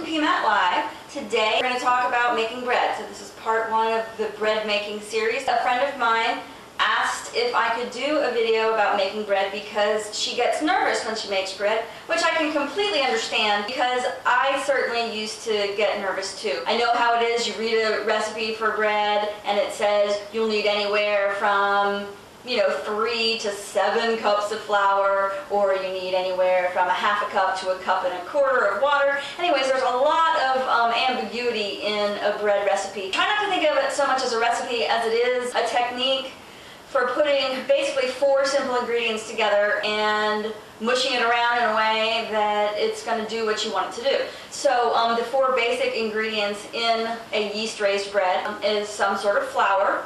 PMAT Live. Today we're going to talk about making bread. So this is part one of the bread making series. A friend of mine asked if I could do a video about making bread because she gets nervous when she makes bread, which I can completely understand because I certainly used to get nervous too. I know how it is. You read a recipe for bread and it says you'll need anywhere from 3 to 7 cups of flour, or you need anywhere from a half a cup to a cup and a quarter of water. Anyways, there's a lot of ambiguity in a bread recipe. Try not to think of it so much as a recipe as it is a technique for putting basically 4 simple ingredients together and mushing it around in a way that it's going to do what you want it to do. So the 4 basic ingredients in a yeast-raised bread is some sort of flour,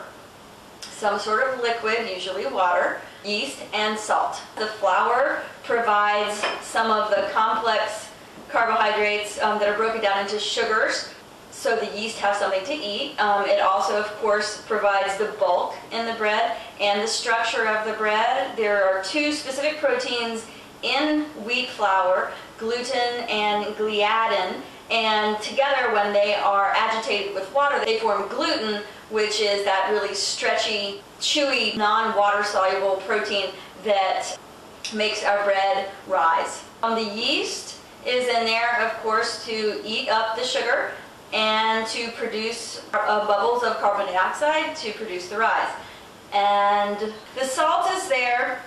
some sort of liquid, usually water, yeast, and salt. The flour provides some of the complex carbohydrates that are broken down into sugars, so the yeast have something to eat. It also, of course, provides the bulk in the bread and the structure of the bread. There are 2 specific proteins in wheat flour, gluten and gliadin, and together when they are agitated with water they form gluten, which is that really stretchy, chewy, non-water soluble protein that makes our bread rise. The yeast is in there, of course, to eat up the sugar and to produce bubbles of carbon dioxide to produce the rise. And the salt is there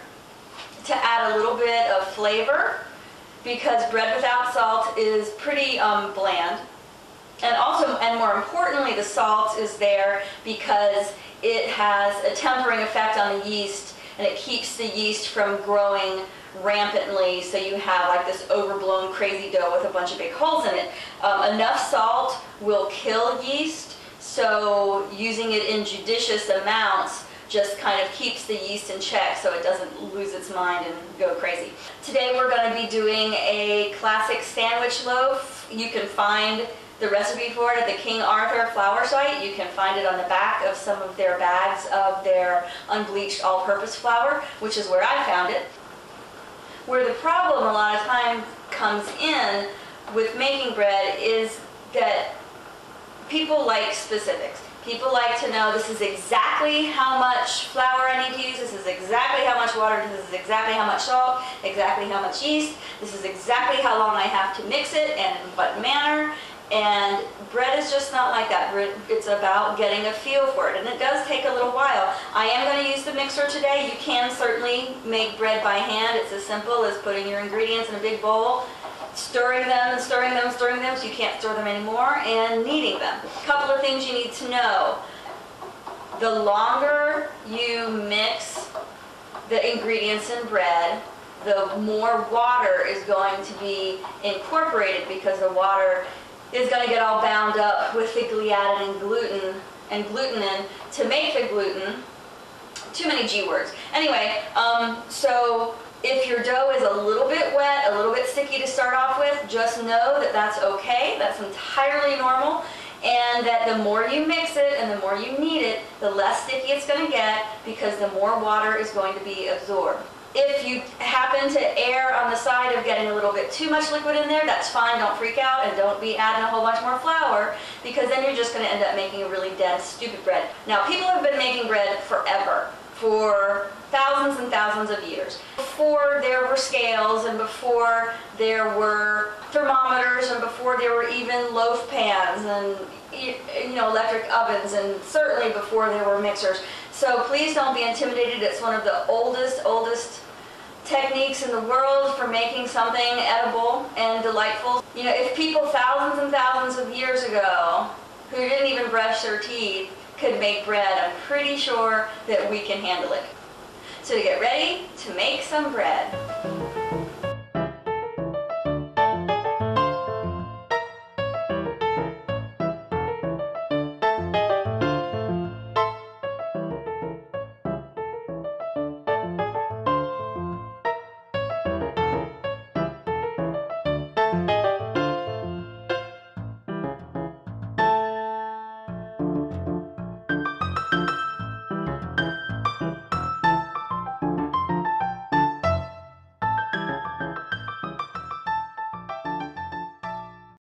to add a little bit of flavor, because bread without salt is pretty bland. And more importantly, the salt is there because it has a tempering effect on the yeast, and it keeps the yeast from growing rampantly, so you have like this overblown crazy dough with a bunch of big holes in it. Enough salt will kill yeast, so using it in judicious amounts just kind of keeps the yeast in check so it doesn't lose its mind and go crazy. Today we're going to be doing a classic sandwich loaf. You can find the recipe for it at the King Arthur flour site. You can find it on the back of some of their bags of their unbleached all-purpose flour, which is where I found it. Where the problem a lot of time comes in with making bread is that people like specifics. People like to know, this is exactly how much flour I need to use, this is exactly how much water, this is exactly how much salt, exactly how much yeast, this is exactly how long I have to mix it and in what manner. And bread is just not like that. It's about getting a feel for it, and it does take a little while. I am going to use the mixer today. You can certainly make bread by hand. It's as simple as putting your ingredients in a big bowl, stirring them and stirring them and stirring them so you can't stir them anymore, and kneading them. A couple of things you need to know. The longer you mix the ingredients in bread, the more water is going to be incorporated, because the water is going to get all bound up with the gliadin and glutenin to make the gluten. Too many G words. Anyway, so if your dough is a little bit wet, a little bit sticky to start off with, just know that that's okay. That's entirely normal. And that the more you mix it and the more you knead it, the less sticky it's going to get, because the more water is going to be absorbed. If you happen to err on the side of getting a little bit too much liquid in there, that's fine. Don't freak out and don't be adding a whole bunch more flour, because then you're just going to end up making a really dense, stupid bread. Now, people have been making bread forever, for thousands and thousands of years. Before there were scales, and before there were thermometers, and before there were even loaf pans and electric ovens, and certainly before there were mixers. So please don't be intimidated. It's one of the oldest techniques in the world for making something edible and delightful. If people thousands and thousands of years ago, who didn't even brush their teeth, could make bread, I'm pretty sure that we can handle it. So to get ready to make some bread.